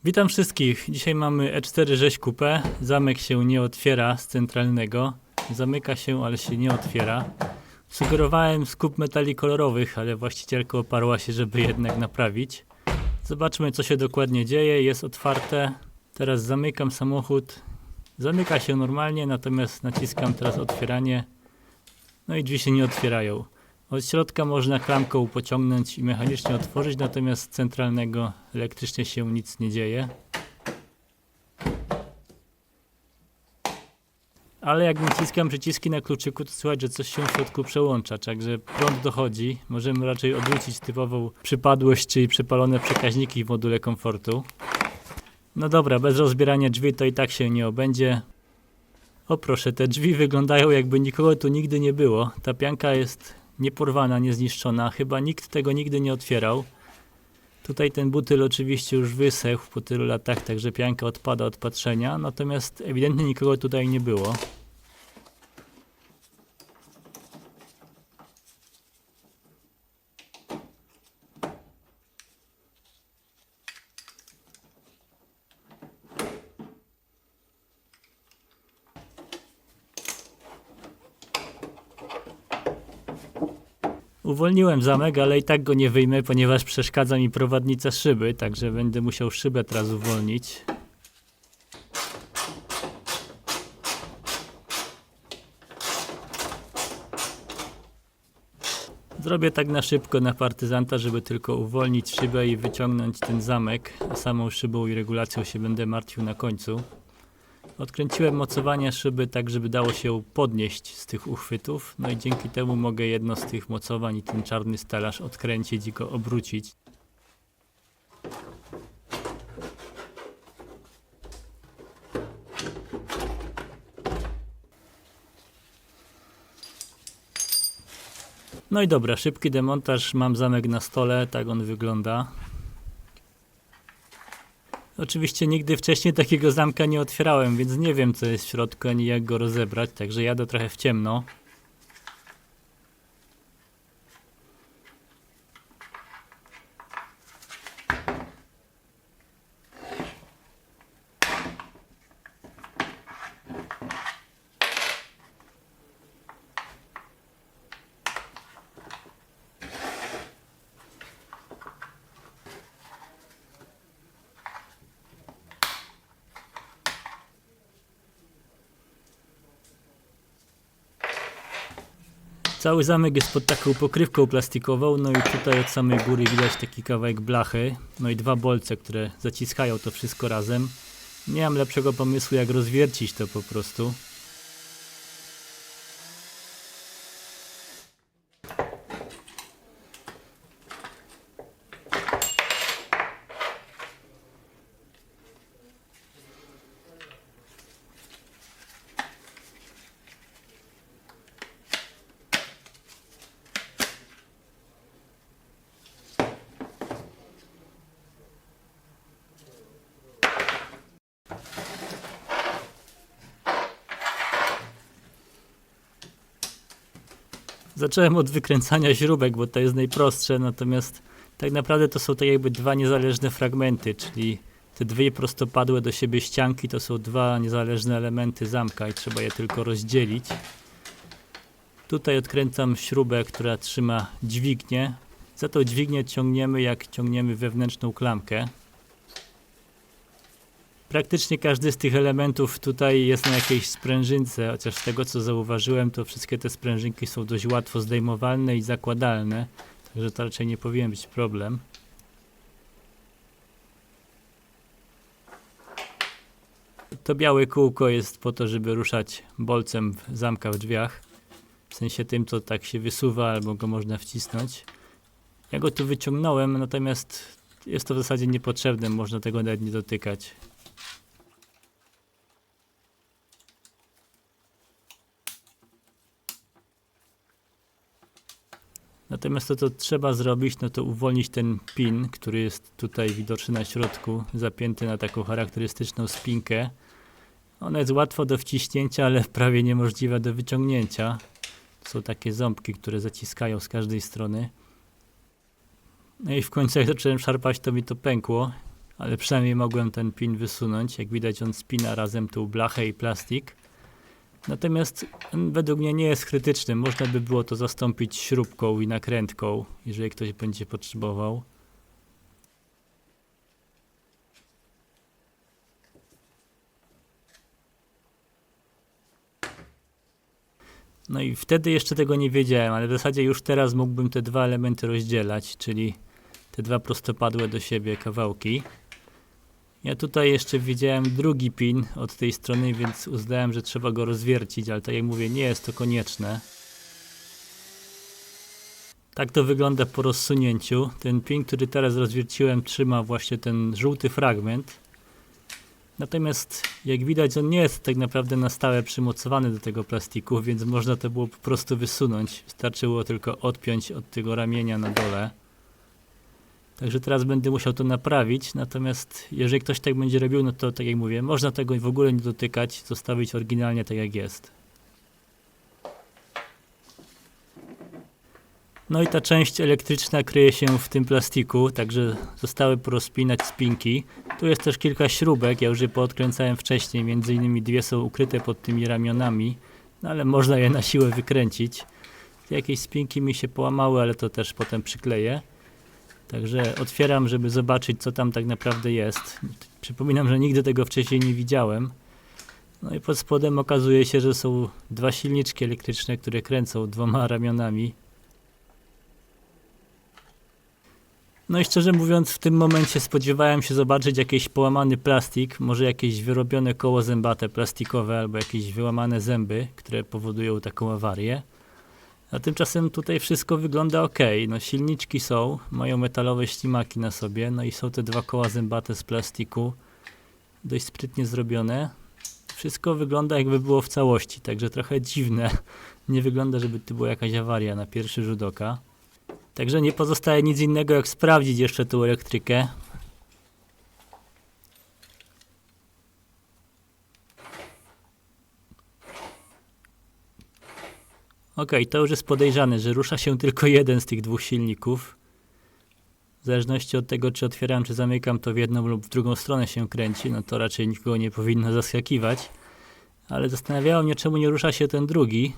Witam wszystkich. Dzisiaj mamy E4 rzeź kupę. Zamek się nie otwiera z centralnego. Zamyka się, ale się nie otwiera. Sugerowałem skup metali kolorowych, ale właścicielka oparła się, żeby jednak naprawić. Zobaczmy, co się dokładnie dzieje. Jest otwarte. Teraz zamykam samochód. Zamyka się normalnie, natomiast naciskam teraz otwieranie. No i drzwi się nie otwierają. Od środka można klamką pociągnąć i mechanicznie otworzyć, natomiast z centralnego elektrycznie się nic nie dzieje. Ale jak naciskam przyciski na kluczyku, to słychać, że coś się w środku przełącza, także prąd dochodzi. Możemy raczej odwrócić typową przypadłość, czyli przepalone przekaźniki w module komfortu. No dobra, bez rozbierania drzwi to i tak się nie obędzie. O proszę, te drzwi wyglądają, jakby nikogo tu nigdy nie było. Ta pianka jest nieporwana, niezniszczona. Chyba nikt tego nigdy nie otwierał. Tutaj ten butyl oczywiście już wysechł po tylu latach, także pianka odpada od patrzenia. Natomiast ewidentnie nikogo tutaj nie było. Uwolniłem zamek, ale i tak go nie wyjmę, ponieważ przeszkadza mi prowadnica szyby, także będę musiał szybę teraz uwolnić. Zrobię tak na szybko, na partyzanta, żeby tylko uwolnić szybę i wyciągnąć ten zamek, a samą szybą i regulacją się będę martwił na końcu. Odkręciłem mocowanie szyby tak, żeby dało się ją podnieść z tych uchwytów, no i dzięki temu mogę jedno z tych mocowań i ten czarny stelaż odkręcić i go obrócić. No i dobra, szybki demontaż, mam zamek na stole, tak on wygląda. Oczywiście nigdy wcześniej takiego zamka nie otwierałem, więc nie wiem, co jest w środku, ani jak go rozebrać, także jadę trochę w ciemno. Cały zamek jest pod taką pokrywką plastikową, no i tutaj od samej góry widać taki kawałek blachy, no i dwa bolce, które zaciskają to wszystko razem. Nie mam lepszego pomysłu, jak rozwiercić to po prostu. Zacząłem od wykręcania śrubek, bo to jest najprostsze, natomiast tak naprawdę to są tak jakby dwa niezależne fragmenty, czyli te dwie prostopadłe do siebie ścianki to są dwa niezależne elementy zamka i trzeba je tylko rozdzielić. Tutaj odkręcam śrubę, która trzyma dźwignię. Za tą dźwignię ciągniemy, jak ciągniemy wewnętrzną klamkę. Praktycznie każdy z tych elementów tutaj jest na jakiejś sprężynce, chociaż z tego co zauważyłem, to wszystkie te sprężynki są dość łatwo zdejmowalne i zakładalne, także to raczej nie powinien być problem. To białe kółko jest po to, żeby ruszać bolcem zamka w drzwiach, w sensie tym, co tak się wysuwa albo go można wcisnąć. Ja go tu wyciągnąłem, natomiast jest to w zasadzie niepotrzebne, można tego nawet nie dotykać. Natomiast to, co trzeba zrobić, no to uwolnić ten pin, który jest tutaj widoczny na środku, zapięty na taką charakterystyczną spinkę. Ona jest łatwa do wciśnięcia, ale prawie niemożliwa do wyciągnięcia. To są takie ząbki, które zaciskają z każdej strony. No i w końcu jak zacząłem szarpać, to mi to pękło. ale przynajmniej mogłem ten pin wysunąć. Jak widać, on spina razem tą blachę i plastik. Natomiast według mnie nie jest krytyczny. Można by było to zastąpić śrubką i nakrętką, jeżeli ktoś będzie potrzebował. No i wtedy jeszcze tego nie wiedziałem, ale w zasadzie już teraz mógłbym te dwa elementy rozdzielać, czyli te dwa prostopadłe do siebie kawałki. Ja tutaj jeszcze widziałem drugi pin od tej strony, więc uznałem, że trzeba go rozwiercić, ale tak jak mówię, nie jest to konieczne. Tak to wygląda po rozsunięciu. Ten pin, który teraz rozwierciłem, trzyma właśnie ten żółty fragment. Natomiast jak widać, on nie jest tak naprawdę na stałe przymocowany do tego plastiku, więc można to było po prostu wysunąć. Wystarczyło tylko odpiąć od tego ramienia na dole. Także teraz będę musiał to naprawić, natomiast jeżeli ktoś tak będzie robił, no to tak jak mówię, można tego w ogóle nie dotykać, zostawić oryginalnie tak jak jest. No i ta część elektryczna kryje się w tym plastiku, także zostały porozpinać spinki. Tu jest też kilka śrubek, ja już je poodkręcałem wcześniej, między innymi dwie są ukryte pod tymi ramionami, no ale można je na siłę wykręcić. Jakieś spinki mi się połamały, ale to też potem przykleję. Także otwieram, żeby zobaczyć, co tam tak naprawdę jest. Przypominam, że nigdy tego wcześniej nie widziałem. No i pod spodem okazuje się, że są dwa silniczki elektryczne, które kręcą dwoma ramionami. No i szczerze mówiąc, w tym momencie spodziewałem się zobaczyć jakiś połamany plastik, może jakieś wyrobione koło zębate plastikowe albo jakieś wyłamane zęby, które powodują taką awarię. A tymczasem tutaj wszystko wygląda ok. No silniczki są, mają metalowe ślimaki na sobie, no i są te dwa koła zębate z plastiku, dość sprytnie zrobione. Wszystko wygląda jakby było w całości, także trochę dziwne. Nie wygląda, żeby to była jakaś awaria na pierwszy rzut oka. Także nie pozostaje nic innego jak sprawdzić jeszcze tą elektrykę. Ok, to już jest podejrzane, że rusza się tylko jeden z tych dwóch silników. W zależności od tego, czy otwieram, czy zamykam, to w jedną lub w drugą stronę się kręci. No to raczej nikogo nie powinno zaskakiwać. Ale zastanawiało mnie, czemu nie rusza się ten drugi.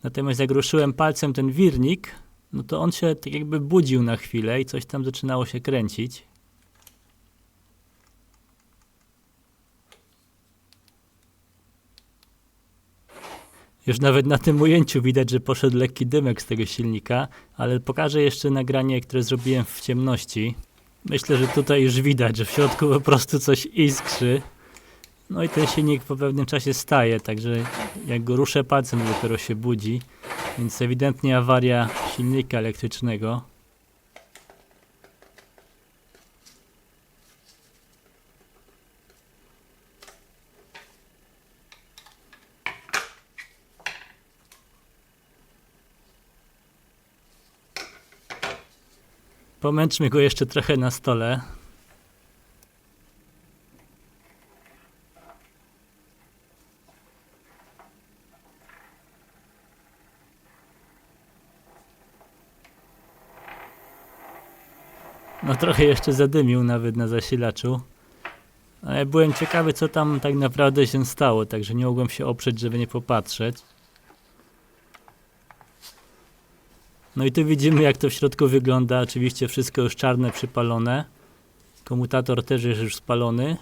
Natomiast jak ruszyłem palcem ten wirnik, no to on się tak jakby budził na chwilę i coś tam zaczynało się kręcić. Już nawet na tym ujęciu widać, że poszedł lekki dymek z tego silnika, ale pokażę jeszcze nagranie, które zrobiłem w ciemności. Myślę, że tutaj już widać, że w środku po prostu coś iskrzy. No i ten silnik po pewnym czasie staje, także jak go ruszę palcem, dopiero się budzi. Więc ewidentnie awaria silnika elektrycznego. Pomęczmy go jeszcze trochę na stole. No trochę jeszcze zadymił nawet na zasilaczu. Ale byłem ciekawy, co tam tak naprawdę się stało, także nie mogłem się oprzeć, żeby nie popatrzeć. No i tu widzimy, jak to w środku wygląda. Oczywiście wszystko już czarne, przypalone. Komutator też jest już spalony.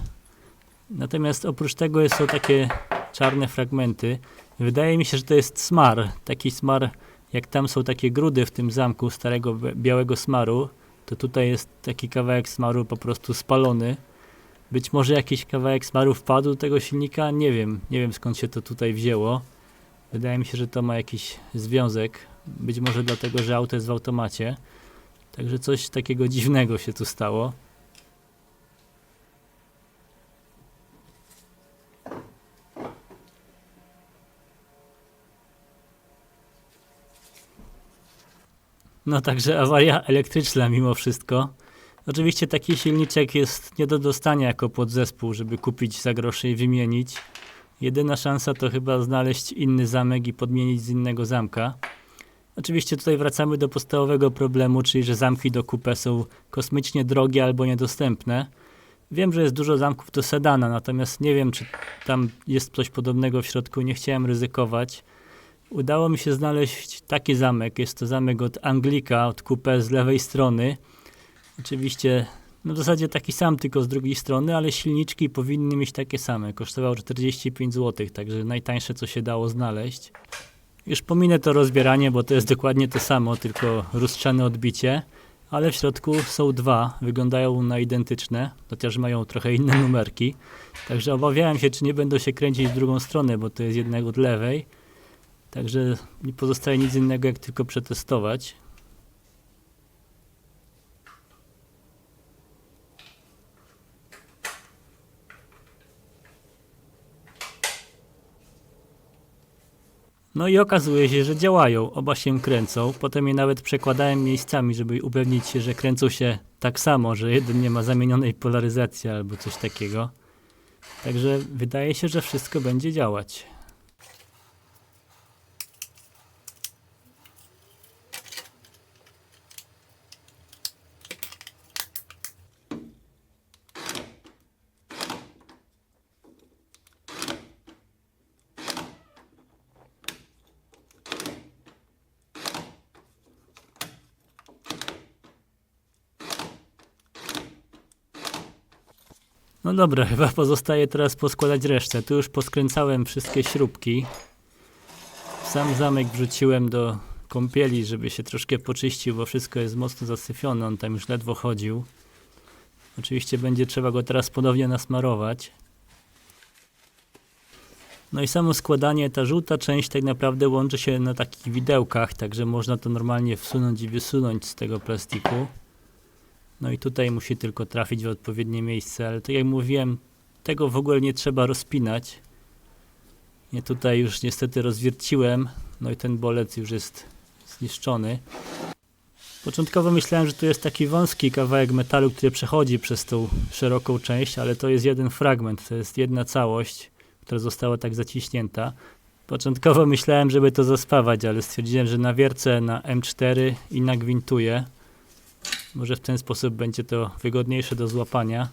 Natomiast oprócz tego są takie czarne fragmenty. Wydaje mi się, że to jest smar. Taki smar, jak tam są takie grudy w tym zamku starego białego smaru, to tutaj jest taki kawałek smaru po prostu spalony. Być może jakiś kawałek smaru wpadł do tego silnika? Nie wiem. Nie wiem, skąd się to tutaj wzięło. Wydaje mi się, że to ma jakiś związek. Być może dlatego, że auto jest w automacie. Także coś takiego dziwnego się tu stało. No także awaria elektryczna mimo wszystko. Oczywiście taki silniczek jest nie do dostania jako podzespół, żeby kupić za grosze i wymienić. Jedyna szansa to chyba znaleźć inny zamek i podmienić z innego zamka. Oczywiście tutaj wracamy do podstawowego problemu, czyli że zamki do coupé są kosmicznie drogie albo niedostępne. Wiem, że jest dużo zamków do sedana, natomiast nie wiem, czy tam jest coś podobnego w środku. Nie chciałem ryzykować. Udało mi się znaleźć taki zamek. Jest to zamek od Anglika, od coupé z lewej strony. Oczywiście, no w zasadzie taki sam, tylko z drugiej strony, ale silniczki powinny mieć takie same. Kosztował 45 zł, także najtańsze, co się dało znaleźć. Już pominę to rozbieranie, bo to jest dokładnie to samo, tylko lustrzane odbicie. Ale w środku są dwa, wyglądają na identyczne, chociaż mają trochę inne numerki. Także obawiałem się, czy nie będą się kręcić w drugą stronę, bo to jest jednak od lewej. Także nie pozostaje nic innego, jak tylko przetestować. No i okazuje się, że działają, oba się kręcą. Potem je nawet przekładałem miejscami, żeby upewnić się, że kręcą się tak samo, że jeden nie ma zamienionej polaryzacji albo coś takiego. Także wydaje się, że wszystko będzie działać. No dobra, chyba pozostaje teraz poskładać resztę. Tu już poskręcałem wszystkie śrubki. Sam zamek wrzuciłem do kąpieli, żeby się troszkę poczyścił, bo wszystko jest mocno zasyfione. On tam już ledwo chodził. Oczywiście będzie trzeba go teraz ponownie nasmarować. No i samo składanie, ta żółta część tak naprawdę łączy się na takich widełkach, także można to normalnie wsunąć i wysunąć z tego plastiku. No i tutaj musi tylko trafić w odpowiednie miejsce, ale tak jak mówiłem, tego w ogóle nie trzeba rozpinać. Ja tutaj już niestety rozwierciłem, no i ten bolec już jest zniszczony. Początkowo myślałem, że to jest taki wąski kawałek metalu, który przechodzi przez tą szeroką część, ale to jest jeden fragment, to jest jedna całość, która została tak zaciśnięta. Początkowo myślałem, żeby to zaspawać, ale stwierdziłem, że nawiercę na M4 i nagwintuję. Może w ten sposób będzie to wygodniejsze do złapania.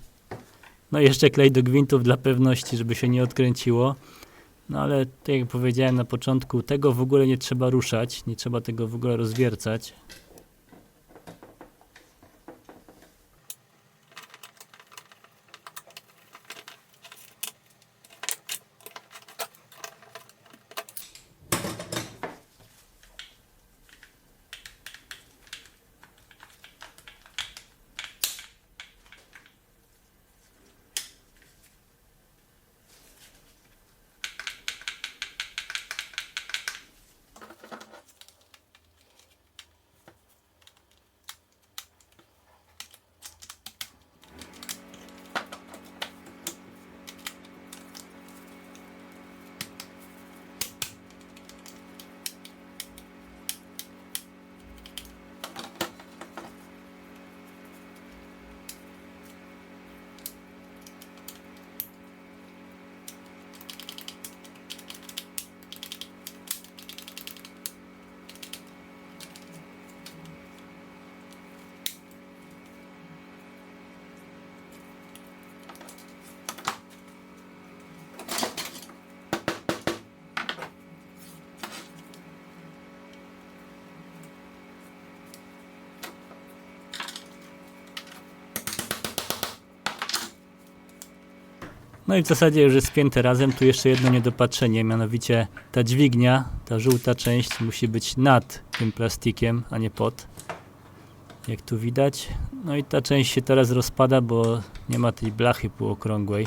No i jeszcze klej do gwintów dla pewności, żeby się nie odkręciło. No ale tak jak powiedziałem na początku, tego w ogóle nie trzeba ruszać, nie trzeba tego w ogóle rozwiercać. No i w zasadzie już jest spięte razem. Tu jeszcze jedno niedopatrzenie, mianowicie ta dźwignia, ta żółta część musi być nad tym plastikiem, a nie pod. Jak tu widać. No i ta część się teraz rozpada, bo nie ma tej blachy półokrągłej.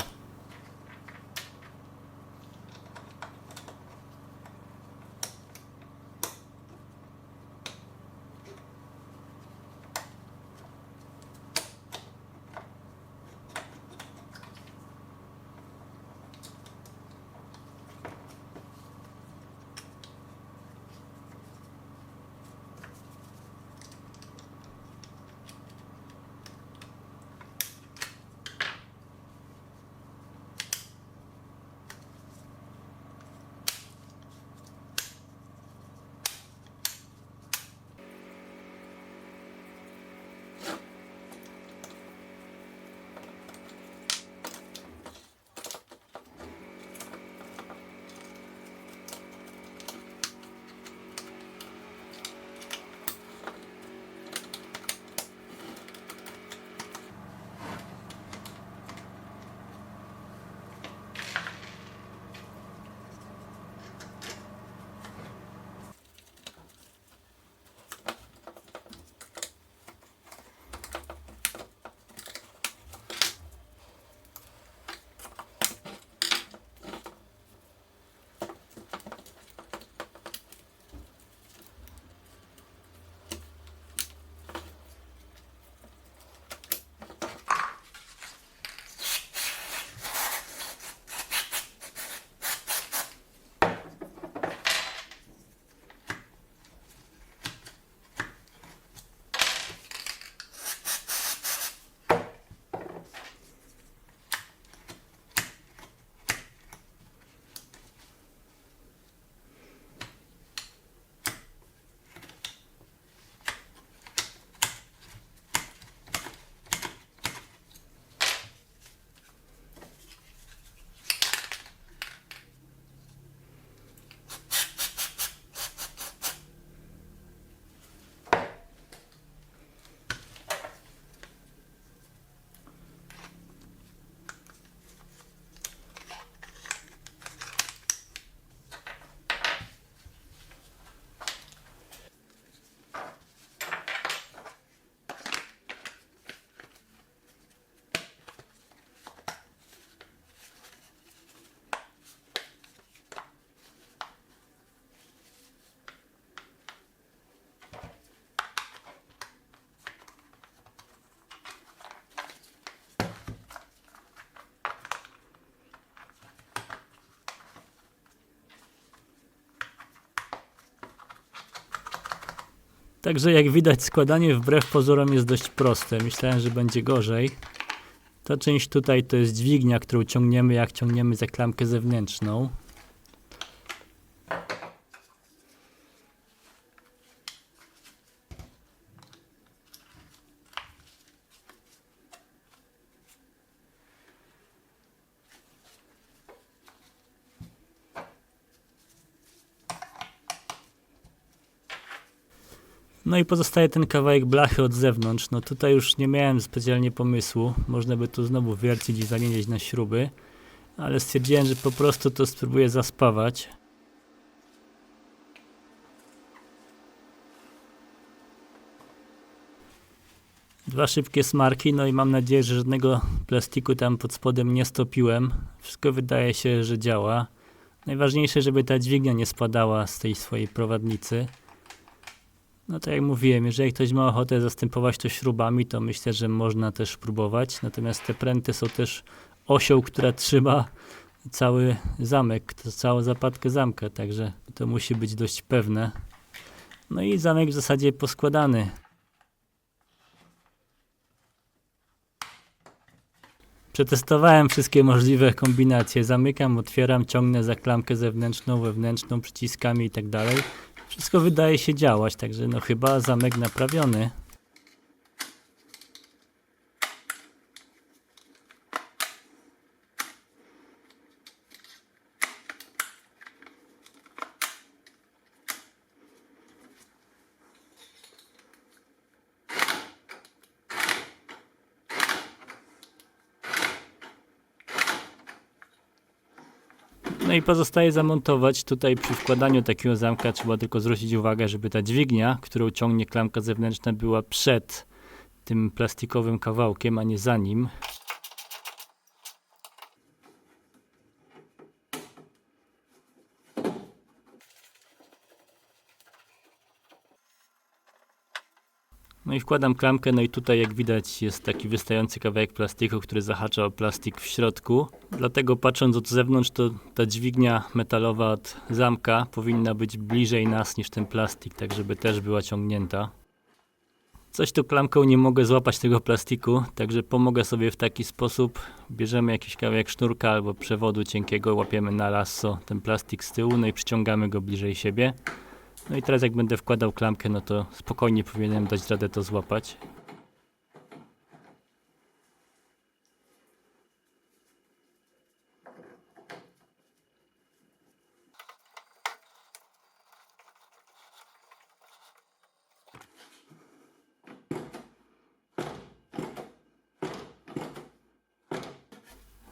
Także jak widać, składanie wbrew pozorom jest dość proste. Myślałem, że będzie gorzej. Ta część tutaj to jest dźwignia, którą ciągniemy, jak ciągniemy za klamkę zewnętrzną. No i pozostaje ten kawałek blachy od zewnątrz. No tutaj już nie miałem specjalnie pomysłu. Można by tu znowu wiercić i zamieniać na śruby. Ale stwierdziłem, że po prostu to spróbuję zaspawać. Dwa szybkie smarki, no i mam nadzieję, że żadnego plastiku tam pod spodem nie stopiłem. Wszystko wydaje się, że działa. Najważniejsze, żeby ta dźwignia nie spadała z tej swojej prowadnicy. No tak jak mówiłem, jeżeli ktoś ma ochotę zastępować to śrubami, to myślę, że można też próbować. Natomiast te pręty są też osią, która trzyma cały zamek, całą zapadkę zamka, także to musi być dość pewne. No i zamek w zasadzie poskładany. Przetestowałem wszystkie możliwe kombinacje. Zamykam, otwieram, ciągnę za klamkę zewnętrzną, wewnętrzną, przyciskami i tak dalej. Wszystko wydaje się działać, także no chyba zamek naprawiony. No i pozostaje zamontować. Tutaj przy wkładaniu takiego zamka trzeba tylko zwrócić uwagę, żeby ta dźwignia, którą ciągnie klamka zewnętrzna, była przed tym plastikowym kawałkiem, a nie za nim. No i wkładam klamkę, no i tutaj jak widać jest taki wystający kawałek plastiku, który zahacza o plastik w środku. Dlatego patrząc od zewnątrz, to ta dźwignia metalowa od zamka powinna być bliżej nas niż ten plastik, tak żeby też była ciągnięta. Coś tu klamką nie mogę złapać tego plastiku, także pomogę sobie w taki sposób. Bierzemy jakiś kawałek sznurka albo przewodu cienkiego, łapiemy na lasso ten plastik z tyłu, no i przyciągamy go bliżej siebie. No i teraz jak będę wkładał klamkę, no to spokojnie powinienem dać radę to złapać.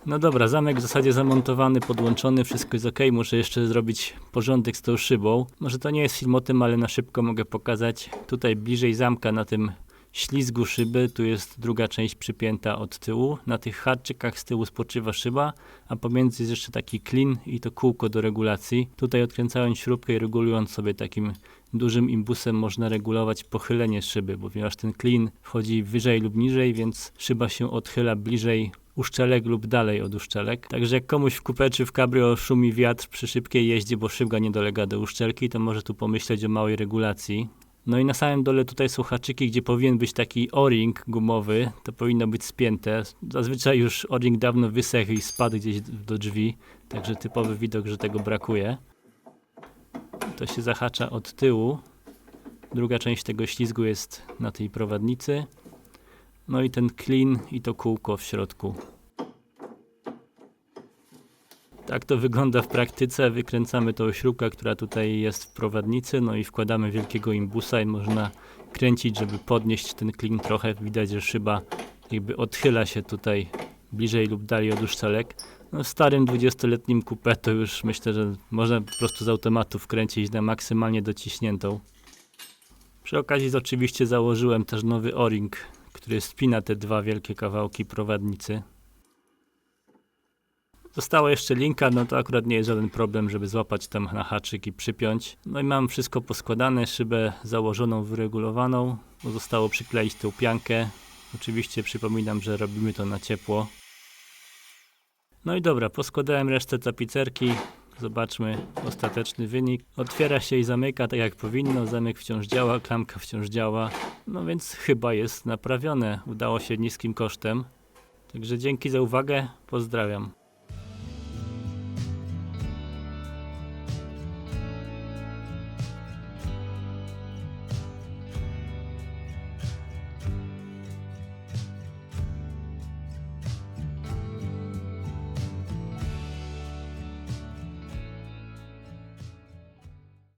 No dobra, zamek w zasadzie zamontowany, podłączony, wszystko jest ok. Muszę jeszcze zrobić porządek z tą szybą. Może to nie jest film o tym, ale na szybko mogę pokazać. Tutaj bliżej zamka na tym ślizgu szyby, tu jest druga część przypięta od tyłu. Na tych haczykach z tyłu spoczywa szyba, a pomiędzy jest jeszcze taki klin i to kółko do regulacji. Tutaj odkręcając śrubkę i regulując sobie takim dużym imbusem można regulować pochylenie szyby, bo ponieważ ten klin wchodzi wyżej lub niżej, więc szyba się odchyla bliżej uszczelek lub dalej od uszczelek. Także jak komuś w kupé czy w cabrio szumi wiatr przy szybkiej jeździe, bo szybka nie dolega do uszczelki, to może tu pomyśleć o małej regulacji. No i na samym dole tutaj są haczyki, gdzie powinien być taki o-ring gumowy, to powinno być spięte. Zazwyczaj już o-ring dawno wysechł i spadł gdzieś do drzwi, także typowy widok, że tego brakuje. To się zahacza od tyłu. Druga część tego ślizgu jest na tej prowadnicy. No i ten klin i to kółko w środku. Tak to wygląda w praktyce. Wykręcamy tą śrubkę, która tutaj jest w prowadnicy, no i wkładamy wielkiego imbusa i można kręcić, żeby podnieść ten klin trochę. Widać, że szyba jakby odchyla się tutaj bliżej lub dalej od uszczelek. No w starym 20-letnim coupé to już myślę, że można po prostu z automatu wkręcić na maksymalnie dociśniętą. Przy okazji oczywiście założyłem też nowy o-ring, który spina te dwa wielkie kawałki prowadnicy. Została jeszcze linka, no to akurat nie jest żaden problem, żeby złapać tam na haczyk i przypiąć. No i mam wszystko poskładane, szybę założoną, wyregulowaną. Zostało przykleić tę piankę. Oczywiście przypominam, że robimy to na ciepło. No i dobra, poskładałem resztę tapicerki. Zobaczmy ostateczny wynik. Otwiera się i zamyka tak jak powinno. Zamek wciąż działa, klamka wciąż działa. No więc chyba jest naprawione. Udało się niskim kosztem. Także dzięki za uwagę. Pozdrawiam.